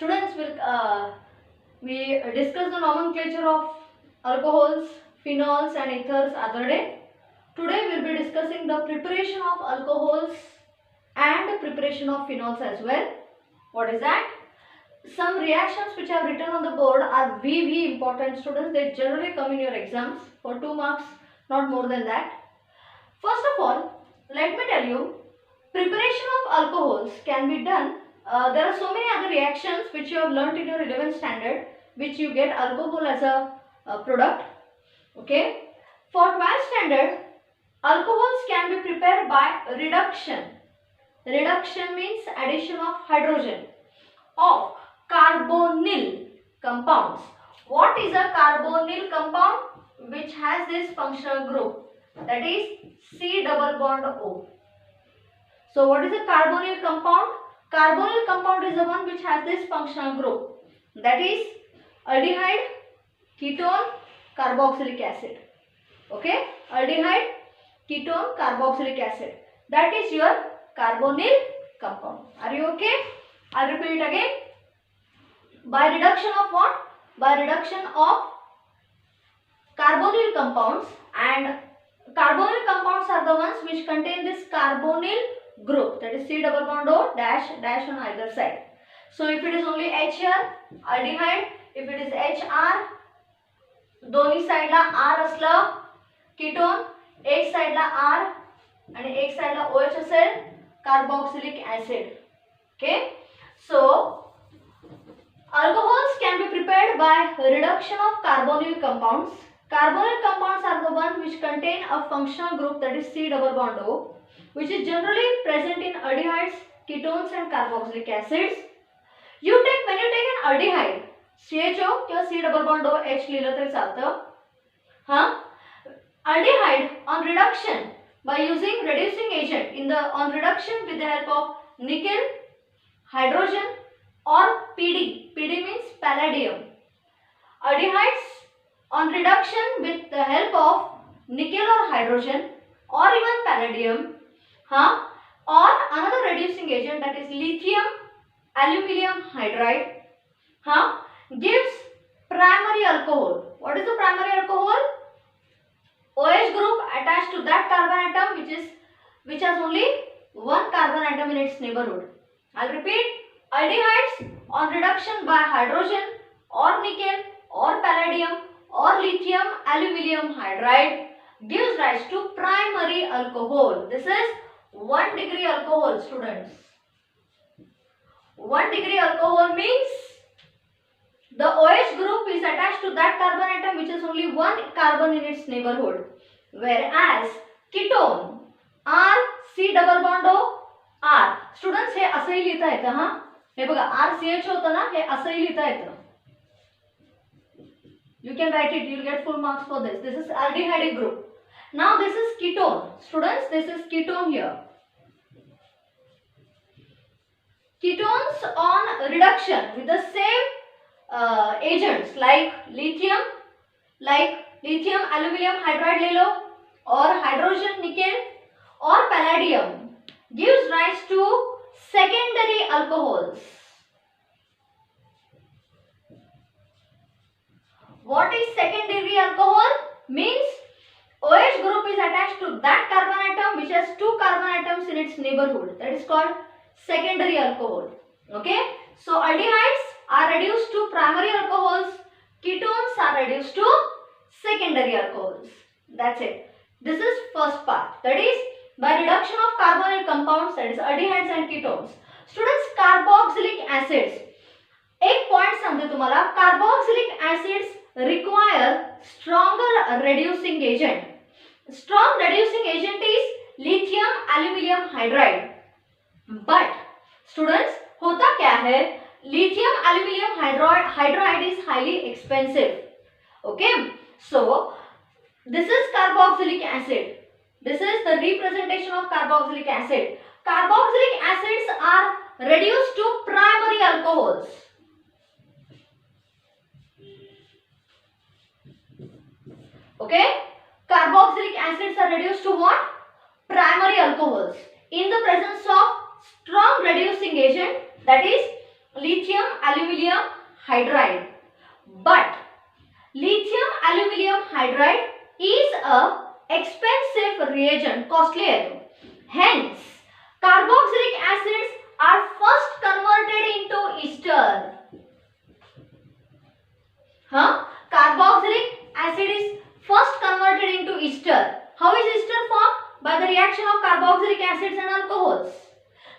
Students, we discussed the nomenclature of alcohols, phenols and ethers other day. Today we will be discussing the preparation of alcohols and preparation of phenols as well. What is that? Some reactions which I have written on the board are very important, students. They generally come in your exams for 2 marks, not more than that. First of all, let me tell you, preparation of alcohols can be done. There are so many other reactions which you have learnt in your 11th standard, which you get alcohol as a product. Okay. For 12th standard, alcohols can be prepared by reduction. Reduction means addition of hydrogen of carbonyl compounds. What is a carbonyl compound? Which has this functional group, that is C double bond O. So what is a carbonyl compound? Carbonyl compound is the one which has this functional group, that is aldehyde, ketone, carboxylic acid. Okay, aldehyde, ketone, carboxylic acid. That is your carbonyl compound. Are you okay? I'll repeat it again. By reduction of what? By reduction of carbonyl compounds, and carbonyl compounds are the ones which contain this carbonyl group, that is C double bond O dash dash on either side. So if it is only H here, aldehyde. If it is HR, दोन्ही साइडला R असलं ketone, एक साइडला R आणि एक साइडला OH असेल carboxylic acid. Okay, so alcohols can be prepared by reduction of carbonyl compounds. Carbonyl compounds are the ones which contain a functional group, that is C double bond O, which is generally present in aldehydes, ketones and carboxylic acids. When you take an aldehyde, CHO किंवा C double bond O H लिहिलं तरी चालतं. Aldehyde on reduction by using reducing agent on reduction with the help of nickel, hydrogen or PD. PD means palladium. Aldehydes on reduction with the help of nickel or hydrogen or even palladium, or another reducing agent, that is lithium aluminium hydride, gives primary alcohol. What is the primary alcohol? OH group attached to that carbon atom which has only one carbon atom in its neighborhood. I'll repeat. Aldehydes on reduction by hydrogen or nickel or palladium or lithium aluminium hydride gives rise to primary alcohol. This is 1 degree alcohol, students. 1 degree alcohol means the OH group is attached to that carbon atom which has only one carbon in its neighborhood, whereas ketone R C double bond O R. Students, हे असंही लिहिता येतं. हे बघा RCH होतं ना, हे असंही लिहिता येतं. You can write it, you will get full marks for this. This is aldehyde group. Now this is ketone. Students, this is ketone here. Ketones on reduction with the same agents like lithium aluminium hydride ले लो, or hydrogen nickel or palladium gives rise to secondary alcohols. What is secondary alcohol? Means OH group is attached to that carbon atom which has 2 carbon atoms in its neighborhood. That is called secondary alcohol. Okay, so aldehydes are reduced to primary alcohols, ketones are reduced to secondary alcohols. That's it. This is first part, that is by reduction of carbonyl compounds, that is aldehydes and ketones. Students, carboxylic acids, एक point सांगते तुम्हाला, carboxylic acids require stronger reducing agent. Strong reducing agent is lithium aluminium hydride. But students, होता क्या है? Lithium aluminium hydride is highly expensive. Okay, so this is carboxylic acid. This is the representation of carboxylic acid. Carboxylic acids are reduced to primary alcohols. Okay, carboxylic acids are reduced to what? Primary alcohols in the presence of strong reducing agent, that is lithium aluminium hydride. But lithium aluminium hydride is a expensive reagent, costly है तो. Hence, carboxylic acids are first converted into ester. Carboxylic acid is first converted into ester. How is ester formed? By the reaction of carboxylic acids and alcohols.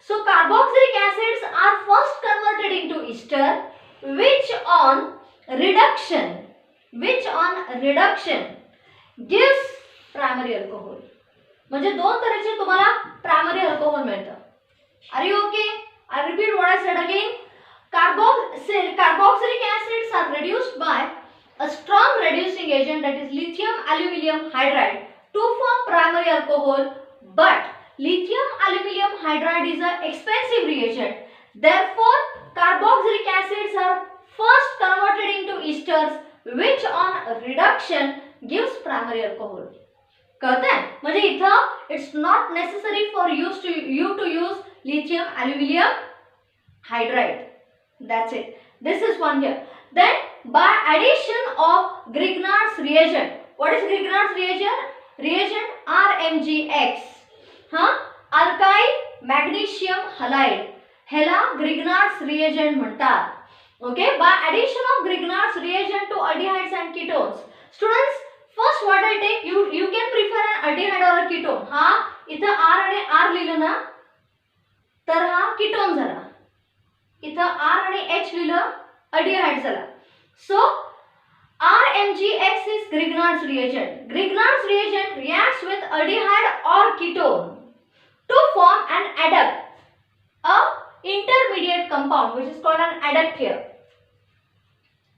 So carboxylic acids are first converted into ester, which on reduction gives primary alcohol. म्हणजे दोन तऱ्हेचे तुम्हाला primary alcohol मिळतं. Are you okay? I repeat what I said again. Carboxylic acids are reduced by a strong reducing agent, that is lithium aluminium hydride, to form primary alcohol. But lithium aluminium hydride is an expensive reagent. Therefore, carboxylic acids are first converted into esters, which on reduction gives primary alcohol. कळत आहे? म्हणजे इथं it's not necessary for you to use lithium aluminium hydride. That's it. This is one here. Then by addition of Grignard's reagent. What is Grignard's reagent? Reagent RMGX. Alkyl magnesium halide. ह्याला Grignard's reagent म्हणतात. Okay. By addition of Grignard's reagent to aldehydes and ketones. Students, first what I take, you can prefer an aldehyde or a ketone. इथं R आणि R लिहिलं ना तर हा ketone झाला. इथं R आणि H लिहिलं aldehyde झाला. So RMGX is Grignard's reagent. Grignard's reagent reacts with aldehyde or ketone to form an adduct, a intermediate compound which is called an adduct here.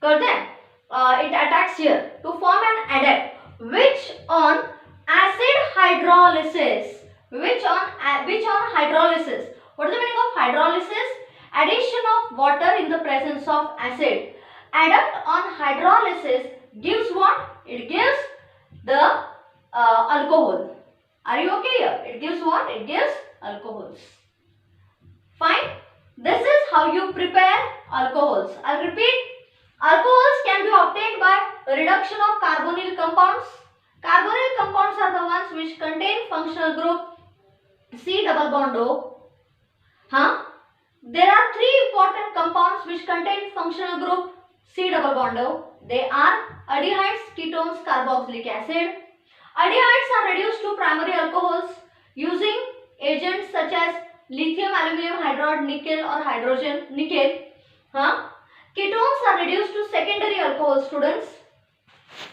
कळते? It attacks here to form an adduct, which on acid hydrolysis. Which on hydrolysis? What is the meaning of hydrolysis? Addition of water in the presence of acid. Adduct on hydrolysis gives what? It gives the alcohol. Are you okay here? It gives what? It gives alcohols. Fine. This is how you prepare alcohols. I'll repeat. Alcohols can be obtained by reduction of carbonyl compounds. Carbonyl compounds are the ones which contain functional group C double bond O. There are three important compounds which contain functional group C double bond O. They are aldehydes, ketones, carboxylic acid. Aldehydes are reduced to primary alcohols using agents such as lithium aluminum hydride, nickel or hydrogen nickel. Ketones are reduced to secondary alcohols, students.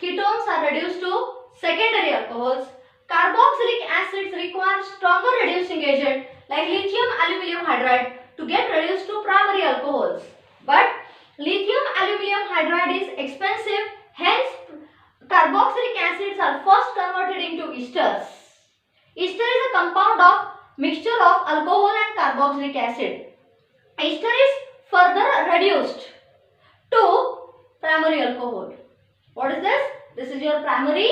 Ketones are reduced to secondary alcohols. Carboxylic acids require stronger reducing agent like lithium aluminum hydride to get reduced to primary alcohols. But lithium aluminum hydride is expensive, hence carboxylic acids are first converted into esters. Ester is a compound of mixture of alcohol and carboxylic acid. Ester is further reduced to primary alcohol. What is this? This is your primary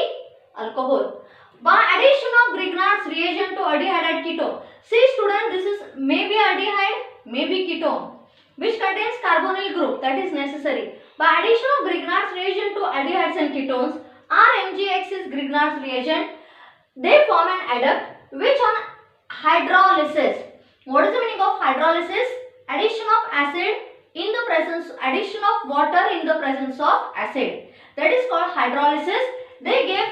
alcohol. By addition of Grignard's reagent to aldehyde and ketone. See student, this is maybe aldehyde, maybe ketone, which contains carbonyl group, that is necessary. By addition of Grignard's reagent to aldehydes and ketones, RMGX is Grignard's reagent. They form an adduct which on hydrolysis. What is the meaning of hydrolysis? Addition of water in the presence of acid. That is called hydrolysis. They give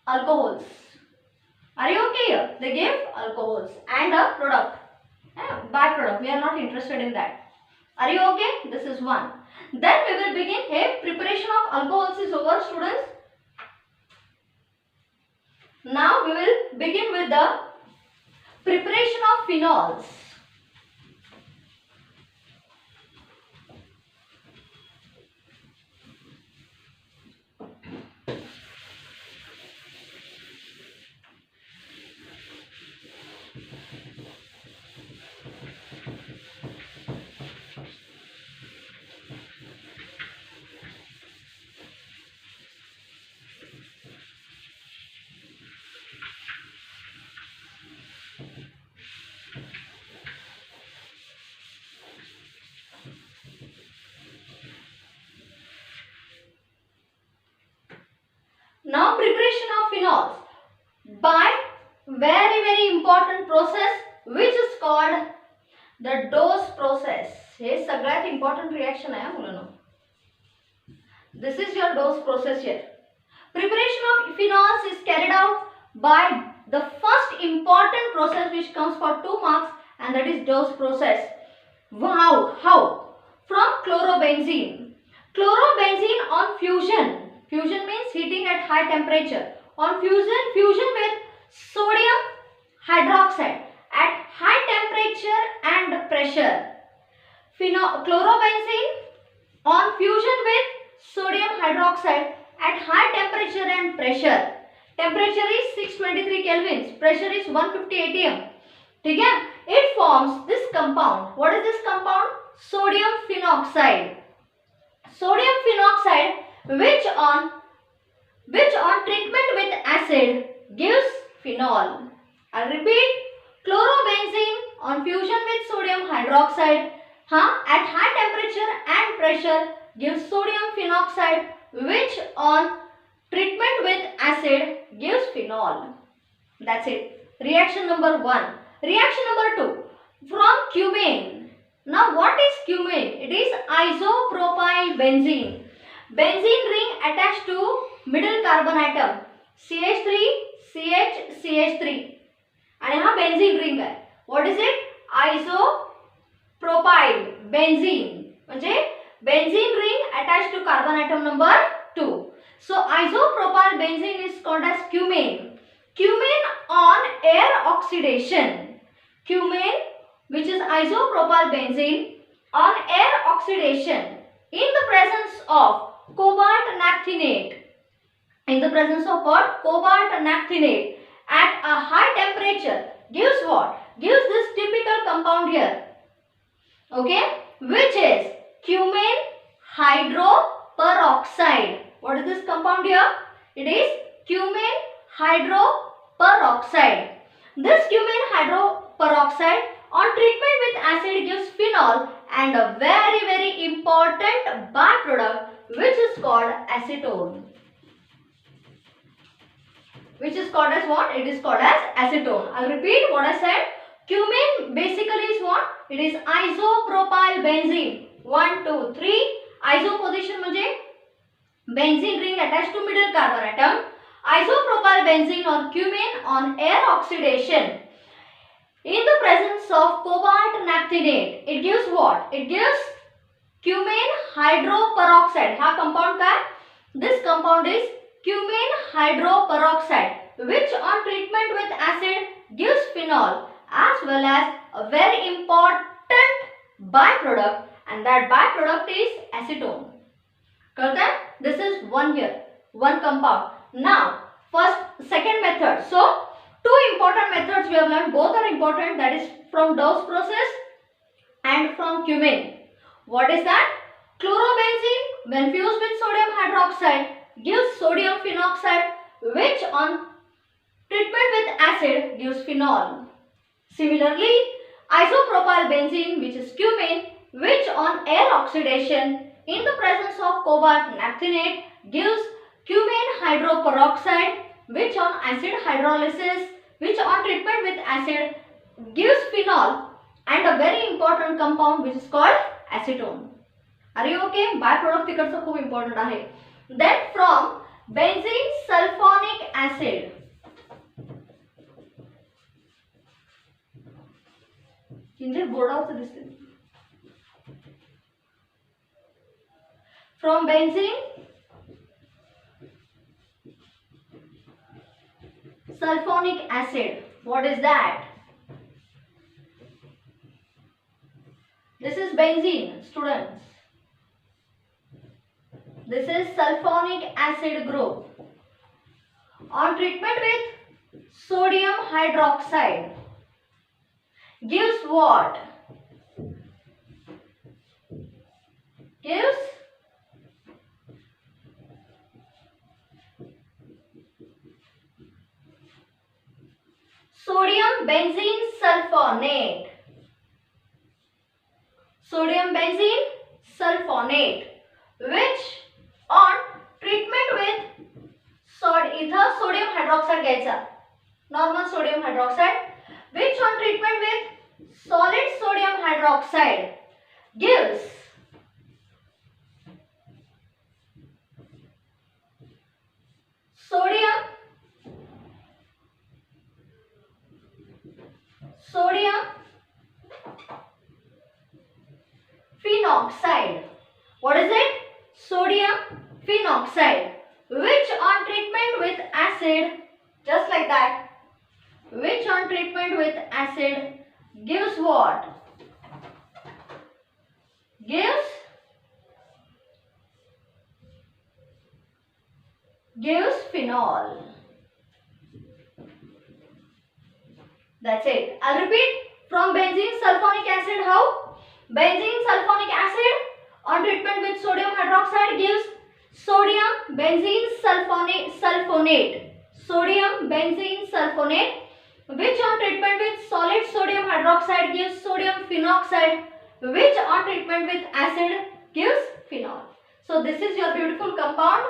alcohols. Are you okay here? They give alcohols and a product, byproduct. We are not interested in that. Are you okay? This is one. Then we will begin. Hey, preparation of alcohols is over, students. Now we will begin with the preparation of phenols. important process which is called the dose process. हे सगळ्यात important reaction आहे मुलांनो. This is your dose process here. Preparation of phenols is carried out by the first important process which comes for 2 marks, and that is dose process. Wow, how? From chlorobenzene. Chlorobenzene on fusion. Fusion means heating at high temperature. On fusion with sodium hydroxide at high temperature and pressure. Chlorobenzene on fusion with sodium hydroxide at high temperature and pressure. Temperature is 623 kelvins. Pressure is 150 atm. ठीक है? It forms this compound. What is this compound? Sodium phenoxide. Sodium phenoxide, which on treatment with acid gives phenol. I'll repeat. Chlorobenzene on fusion with sodium hydroxide at high temperature and pressure gives sodium phenoxide, which on treatment with acid gives phenol. That's it. Reaction number 1. Reaction number 2. From cumene. Now what is cumene? It is isopropyl benzene. Benzene ring attached to middle carbon atom CH3 CH CH3 आणि हा benzene ring आहे. What is it? Isopropyl benzene म्हणजे benzene ring attached to carbon atom number 2. So isopropyl benzene is called as cumene. Cumene on air oxidation. Cumene, which is isopropyl benzene, on air oxidation in the presence of cobalt naphthenate. In the presence of what? Cobalt naphthenate at a high temperature gives what? Gives this typical compound here. Okay, which is cumene hydroperoxide. What is this compound here? It is cumene hydroperoxide. This cumene hydroperoxide on treatment with acid gives phenol and a very important byproduct which is called acetone. Which is called as what? It is called as acetone. I'll repeat what I said. Cumene basically is what? It is isopropyl benzene. 1, 2, 3. Iso position म्हणजे benzene ring attached to middle carbon atom. Isopropyl benzene or cumene on air oxidation in the presence of cobalt naphthenate. It gives what? It gives cumene hydroperoxide. हा compound काय? This compound is cumene hydroperoxide, which on treatment with acid gives phenol, as well as a very important byproduct, and that byproduct is acetone. Correct? This is one here, one compound. Now, second method. So, two important methods we have learned. Both are important. That is from dose process and from cumene. What is that? Chlorobenzene, when fused with sodium hydroxide, gives sodium phenoxide, which on treatment with acid gives phenol. Similarly, isopropyl benzene, which is cumene, which on air oxidation in the presence of cobalt naphthenate gives cumene hydroperoxide, which on acid hydrolysis, which on treatment with acid gives phenol, and a very important compound which is called acetone. Are you okay? Byproduct तिकडचं खूप important आहे. Then from benzene sulfonic acid. Hinge बोर्डावरचं दिसते. From benzene sulfonic acid. What is that? This is benzene, students. This is sulfonic acid group. On treatment with sodium hydroxide gives what? Gives sodium benzene sulfonate. Sodium benzene sulfonate, which on treatment with इथं sodium hydroxide घ्यायचा, normal sodium hydroxide, which on treatment with solid sodium hydroxide gives sodium phenoxide. What is it? Sodium phenoxide, which on treatment with acid, just like that, which on treatment with acid gives what? Gives phenol. That's it. I'll repeat. From benzene sulfonic acid, how? Benzene sulfonic acid on treatment with sodium hydroxide gives sodium benzene sulfonate. Sodium benzene sulfonate, which on treatment with solid sodium hydroxide gives sodium phenoxide, which on treatment with acid gives phenol. So this is your beautiful compound,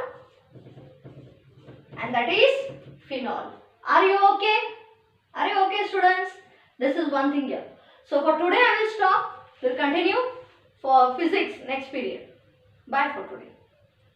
and that is phenol. Are you okay? Are you okay, students? This is one thing here. So for today I will stop. We'll continue for physics next period. Bye for today.